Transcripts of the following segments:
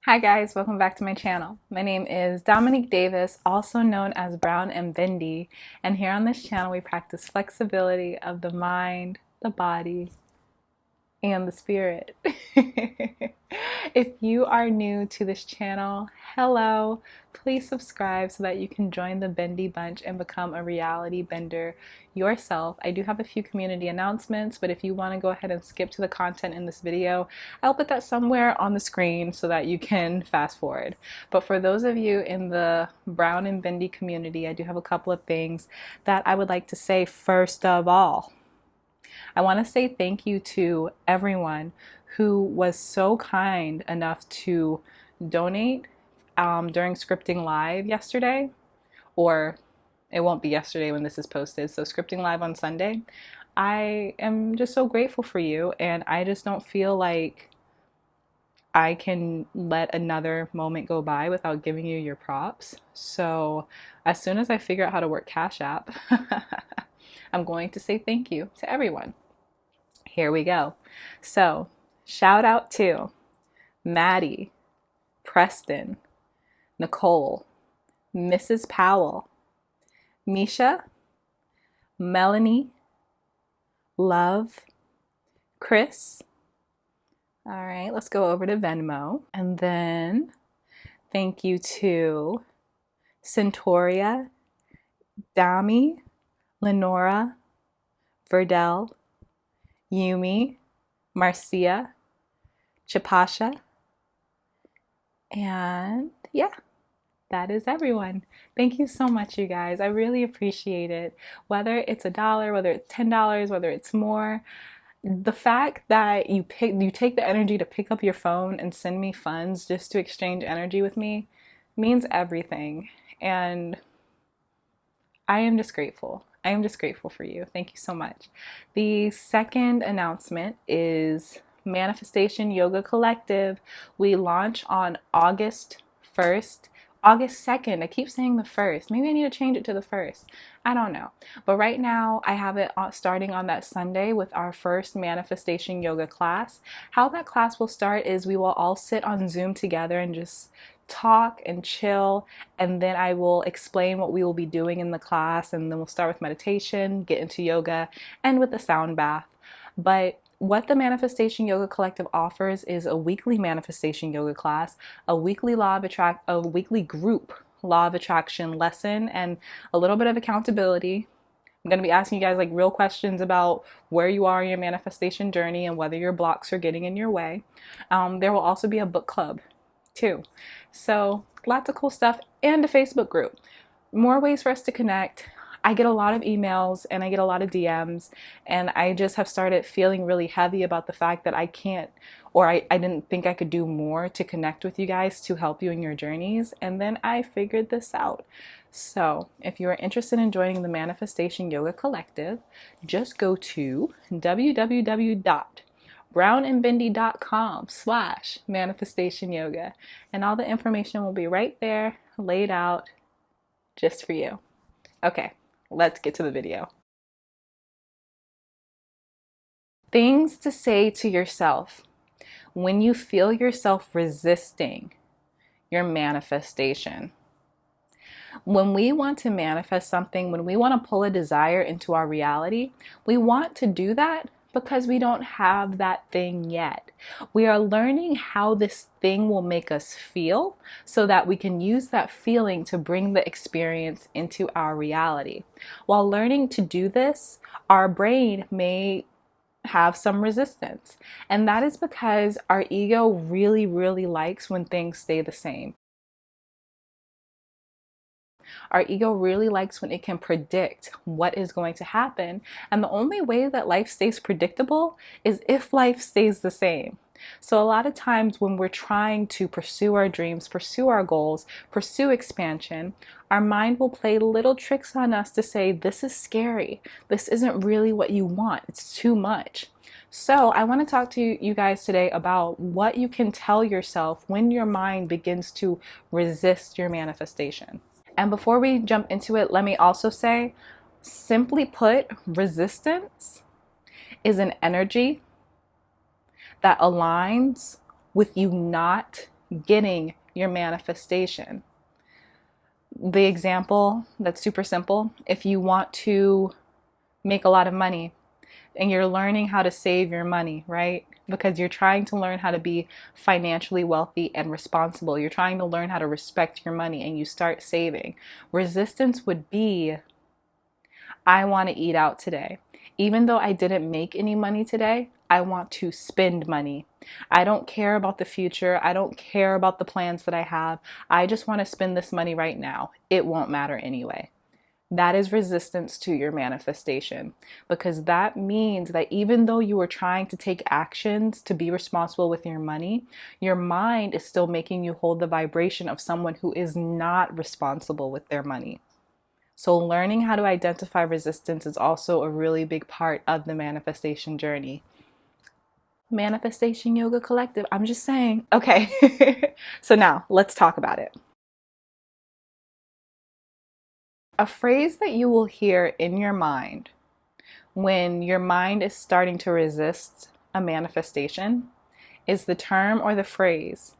Hi guys, welcome back to my channel. My name is Dominique Davis, also known as Brown and Bendy, and here on this channel we practice flexibility of the mind, the body, and the spirit. If you are new to this channel, hello, please subscribe so that you can join the Bendy Bunch and become a reality bender yourself. I do have a few community announcements, but if you want to go ahead and skip to the content in this video, I'll put that somewhere on the screen so that you can fast forward. But for those of you in the Brown and Bendy community, I do have a couple of things that I would like to say. First of all, I want to say thank you to everyone who was so kind enough to donate during Scripting Live yesterday, or it won't be yesterday when this is posted, so Scripting Live on Sunday. I am just so grateful for you, and I just don't feel like I can let another moment go by without giving you your props. So as soon as I figure out how to work Cash App, I'm going to say thank you to everyone. Here we go. So shout out to Maddie, Preston, Nicole, Mrs. Powell, Misha, Melanie, Love, Chris. All right, let's go over to Venmo. And then thank you to Centauria, Dami, Lenora, Verdell, Yumi, Marcia, Chapasha, and yeah, that is everyone. Thank you so much, you guys. I really appreciate it. Whether it's $1, whether it's $10, whether it's more, the fact that you take the energy to pick up your phone and send me funds just to exchange energy with me means everything. And I am just grateful. I am just grateful for you. Thank you so much. The second announcement is Manifestation Yoga Collective. We launch on August 1st. August 2nd. I keep saying the 1st. Maybe I need to change it to the 1st. I don't know. But right now I have it starting on that Sunday with our first Manifestation Yoga class. How that class will start is we will all sit on Zoom together and just talk and chill, and then I will explain what we will be doing in the class, and then we'll start with meditation, get into yoga, and with the sound bath. But what the Manifestation Yoga Collective offers is a weekly manifestation yoga class, a weekly group law of attraction lesson, and a little bit of accountability. I'm going to be asking you guys like real questions about where you are in your manifestation journey and whether your blocks are getting in your way. There will also be a book club too. So lots of cool stuff, and a Facebook group. More ways for us to connect. I get a lot of emails and I get a lot of DMs, and I just have started feeling really heavy about the fact that I can't, or I didn't think I could do more to connect with you guys to help you in your journeys. And then I figured this out. So if you are interested in joining the Manifestation Yoga Collective, just go to www.brownandbendy.com/manifestation yoga, and all the information will be right there laid out just for you. Okay, let's get to the video. Things to say to yourself when you feel yourself resisting your manifestation. When we want to manifest something, when we want to pull a desire into our reality, we want to do that because we don't have that thing yet. We are learning how this thing will make us feel so that we can use that feeling to bring the experience into our reality. While learning to do this, our brain may have some resistance, and that is because our ego really likes when things stay the same. Our ego really likes when it can predict what is going to happen, and the only way that life stays predictable is if life stays the same. So a lot of times when we're trying to pursue our dreams, pursue our goals, pursue expansion, our mind will play little tricks on us to say, this is scary. This isn't really what you want. It's too much. So I want to talk to you guys today about what you can tell yourself when your mind begins to resist your manifestation. And before we jump into it, let me also say, simply put, resistance is an energy that aligns with you not getting your manifestation. The example that's super simple: if you want to make a lot of money and you're learning how to save your money, right? Because you're trying to learn how to be financially wealthy and responsible. You're trying to learn how to respect your money and you start saving. Resistance would be, I want to eat out today. Even though I didn't make any money today, I want to spend money. I don't care about the future. I don't care about the plans that I have. I just want to spend this money right now. It won't matter anyway. That is resistance to your manifestation, because that means that even though you are trying to take actions to be responsible with your money, your mind is still making you hold the vibration of someone who is not responsible with their money. So learning how to identify resistance is also a really big part of the manifestation journey. Manifestation Yoga Collective, I'm just saying. Okay, so now let's talk about it. A phrase that you will hear in your mind when your mind is starting to resist a manifestation is the term or the phrase,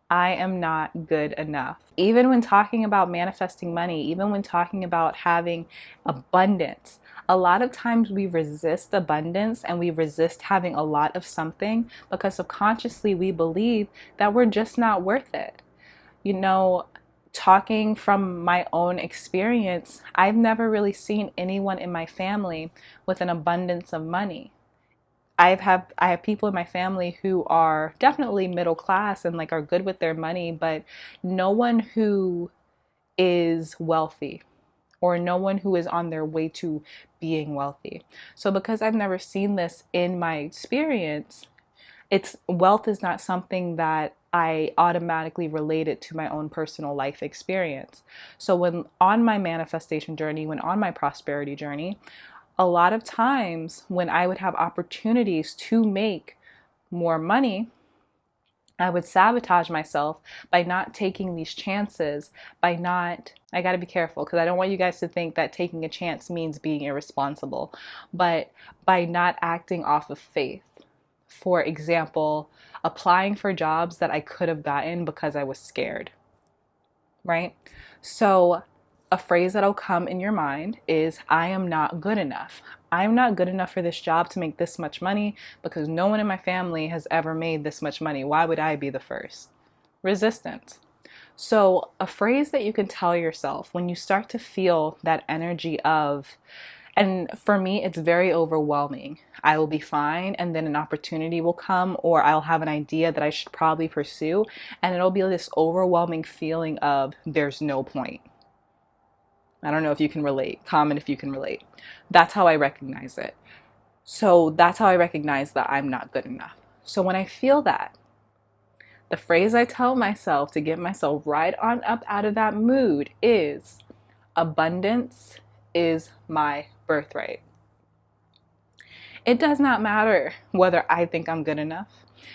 I am not good enough. Even when talking about manifesting money, even when talking about having abundance, a lot of times we resist abundance and we resist having a lot of something because subconsciously we believe that we're just not worth it. You know, talking from my own experience, I've never really seen anyone in my family with an abundance of money. I have people in my family who are definitely middle class and like are good with their money, but no one who is wealthy or no one who is on their way to being wealthy. So because I've never seen this in my experience, it's wealth is not something that I automatically relate it to my own personal life experience. So when on my manifestation journey, when on my prosperity journey, a lot of times when I would have opportunities to make more money, I would sabotage myself by not taking these chances, by not, I got to be careful because I don't want you guys to think that taking a chance means being irresponsible, but by not acting off of faith. For example, applying for jobs that I could have gotten because I was scared, right? So a phrase that'll come in your mind is, I am not good enough. I'm not good enough for this job to make this much money because no one in my family has ever made this much money. Why would I be the first? Resistance. So a phrase that you can tell yourself when you start to feel that energy of, and for me, it's very overwhelming. I will be fine, and then an opportunity will come, or I'll have an idea that I should probably pursue, and it'll be this overwhelming feeling of there's no point. I don't know if you can relate. Comment if you can relate. That's how I recognize it. So that's how I recognize that I'm not good enough. So when I feel that, the phrase I tell myself to get myself right on up out of that mood is, abundance is my birthright. It does not matter whether I think I'm good enough.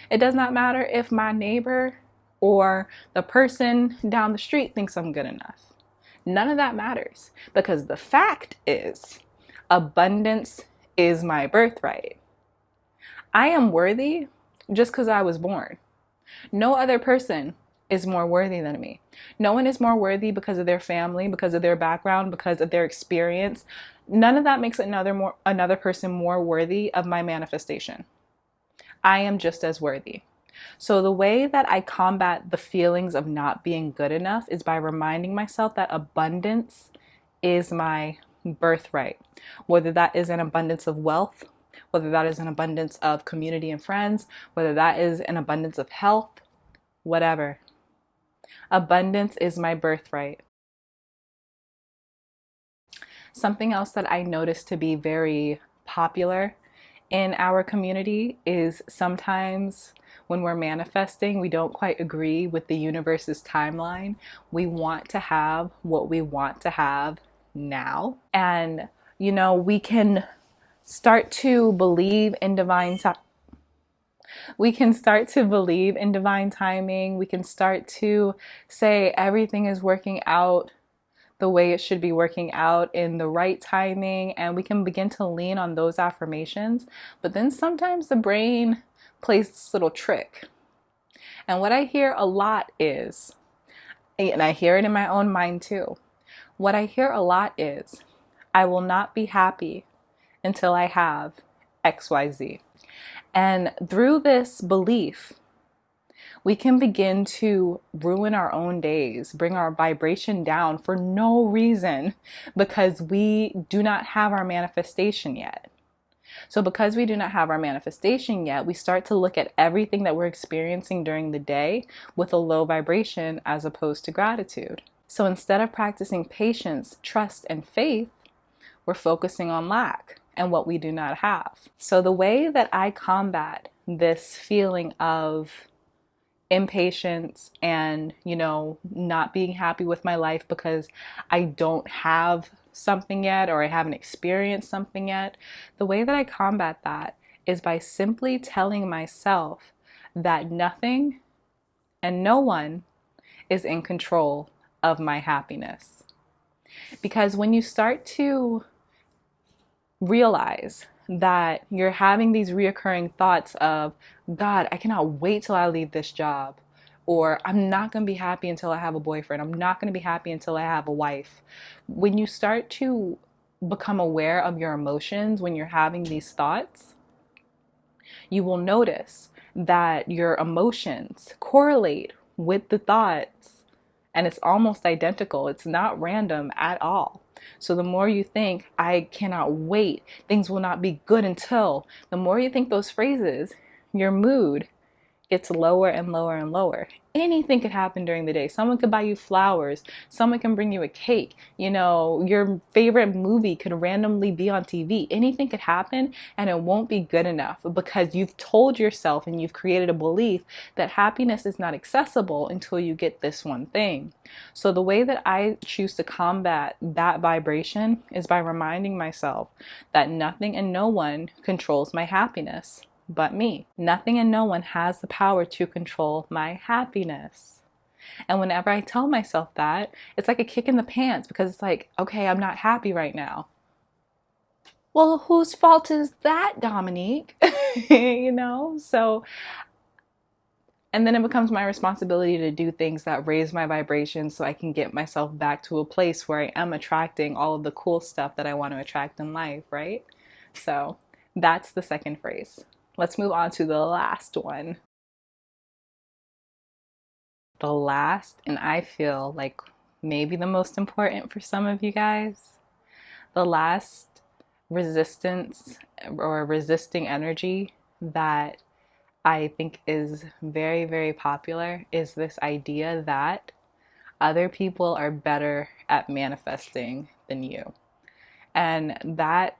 It does not matter if my neighbor or the person down the street thinks I'm good enough. None of that matters, because the fact is, abundance is my birthright. I am worthy just because I was born. No other person is more worthy than me. No one is more worthy because of their family, because of their background, because of their experience. None of that makes another person more worthy of my manifestation. I am just as worthy. So the way that I combat the feelings of not being good enough is by reminding myself that abundance is my birthright. Whether that is an abundance of wealth, whether that is an abundance of community and friends, whether that is an abundance of health, whatever. Abundance is my birthright. Something else that I noticed to be very popular in our community is sometimes when we're manifesting, we don't quite agree with the universe's timeline. We want to have what we want to have now. And, you know, we can start to believe in we can start to believe in divine timing. We can start to say everything is working out the way it should be working out in the right timing, and we can begin to lean on those affirmations. But then sometimes the brain plays this little trick. And what I hear a lot is, and I hear it in my own mind too, what I hear a lot is, I will not be happy until I have XYZ. And through this belief, we can begin to ruin our own days, bring our vibration down for no reason because we do not have our manifestation yet. So because we do not have our manifestation yet, we start to look at everything that we're experiencing during the day with a low vibration as opposed to gratitude. So instead of practicing patience, trust, and faith, we're focusing on lack and what we do not have. So the way that I combat this feeling of impatience and, not being happy with my life because I don't have something yet or I haven't experienced something yet, the way that I combat that is by simply telling myself that nothing and no one is in control of my happiness. Because when you start to realize that you're having these reoccurring thoughts of, God, I cannot wait till I leave this job, or I'm not going to be happy until I have a boyfriend, I'm not going to be happy until I have a wife. When you start to become aware of your emotions when you're having these thoughts, you will notice that your emotions correlate with the thoughts, and it's almost identical. It's not random at all. So the more you think, I cannot wait, things will not be good until, the more you think those phrases, your mood gets lower and lower and lower. Anything could happen during the day. Someone could buy you flowers. Someone can bring you a cake. Your favorite movie could randomly be on TV. Anything could happen and it won't be good enough because you've told yourself and you've created a belief that happiness is not accessible until you get this one thing. So the way that I choose to combat that vibration is by reminding myself that nothing and no one controls my happiness but me. Nothing and no one has the power to control my happiness. And whenever I tell myself that, it's like a kick in the pants because it's like, okay, I'm not happy right now. Well, whose fault is that, Dominique? So, and then it becomes my responsibility to do things that raise my vibration so I can get myself back to a place where I am attracting all of the cool stuff that I want to attract in life, right? So that's the second phrase. Let's move on to the last one. The last, and I feel like maybe the most important for some of you guys, the last resistance or resisting energy that I think is very, very popular is this idea that other people are better at manifesting than you. And that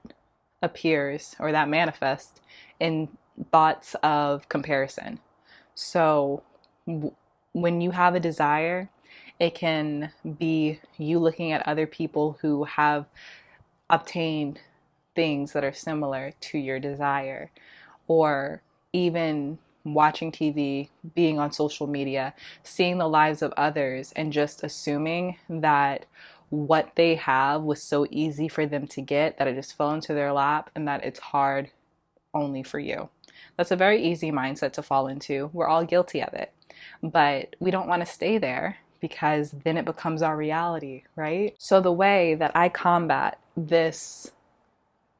appears, or that manifests in thoughts of comparison. So when you have a desire, it can be you looking at other people who have obtained things that are similar to your desire, or even watching TV, being on social media, seeing the lives of others and just assuming that what they have was so easy for them to get that it just fell into their lap and that it's hard only for you. That's a very easy mindset to fall into. We're all guilty of it, but we don't want to stay there because then it becomes our reality, right? So the way that I combat this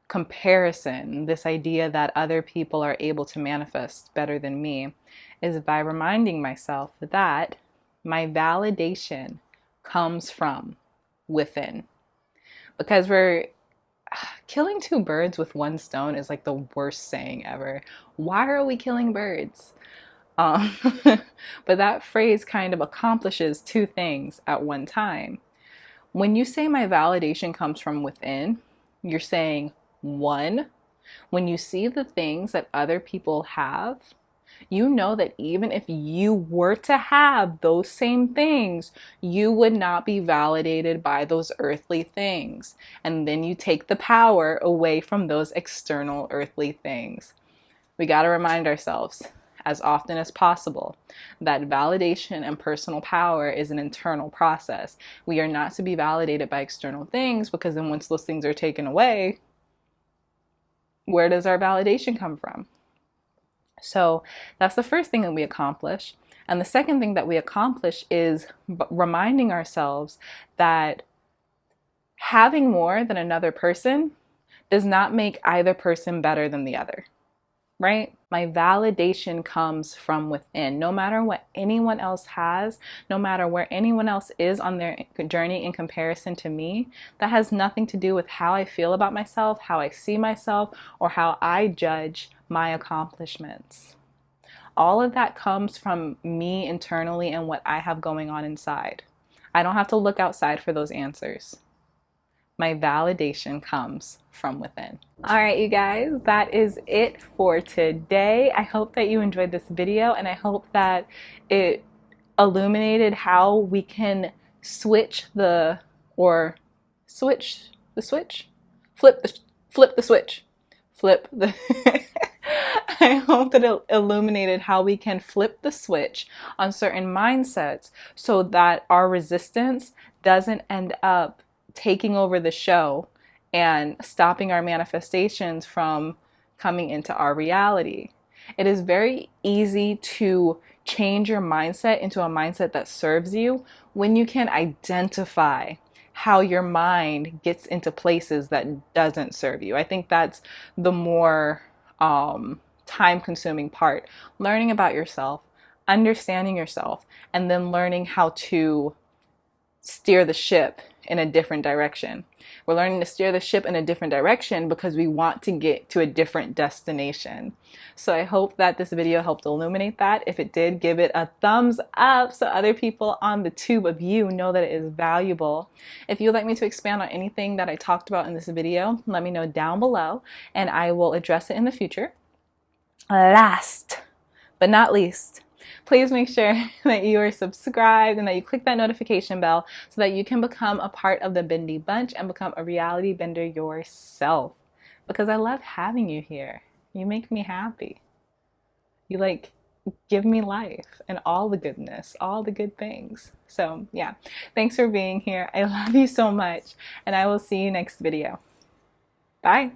comparison, this idea that other people are able to manifest better than me, is by reminding myself that my validation comes from within. Because we're killing two birds with one stone is like the worst saying ever. Why are we killing birds? But that phrase kind of accomplishes two things at one time. When you say my validation comes from within, you're saying, one, when you see the things that other people have, you know that even if you were to have those same things, you would not be validated by those earthly things. And then you take the power away from those external earthly things. We got to remind ourselves as often as possible that validation and personal power is an internal process. We are not to be validated by external things, because then once those things are taken away, where does our validation come from? So that's the first thing that we accomplish. And the second thing that we accomplish is reminding ourselves that having more than another person does not make either person better than the other, right? My validation comes from within. No matter what anyone else has, no matter where anyone else is on their journey in comparison to me, that has nothing to do with how I feel about myself, how I see myself, or how I judge my accomplishments. All of that comes from me internally and what I have going on inside. I don't have to look outside for those answers. My validation comes from within. All right, you guys, that is it for today. I hope that you enjoyed this video, and I hope that it illuminated how we can switch the, or switch the switch? Flip the switch. Flip the I hope that it illuminated how we can flip the switch on certain mindsets so that our resistance doesn't end up taking over the show and stopping our manifestations from coming into our reality. It is very easy to change your mindset into a mindset that serves you when you can identify how your mind gets into places that doesn't serve you. I think that's the more time-consuming part. Learning about yourself, understanding yourself, and then learning how to steer the ship in a different direction. We're learning to steer the ship in a different direction because we want to get to a different destination. So I hope that this video helped illuminate that. If it did, give it a thumbs up so other people on the tube of you know that it is valuable. If you'd like me to expand on anything that I talked about in this video, let me know down below and I will address it in the future. Last but not least, please make sure that you are subscribed and that you click that notification bell so that you can become a part of the Bendy Bunch and become a reality bender yourself. Because I love having you here. You make me happy. You give me life and all the goodness, all the good things. So yeah, thanks for being here. I love you so much, and I will see you next video. Bye.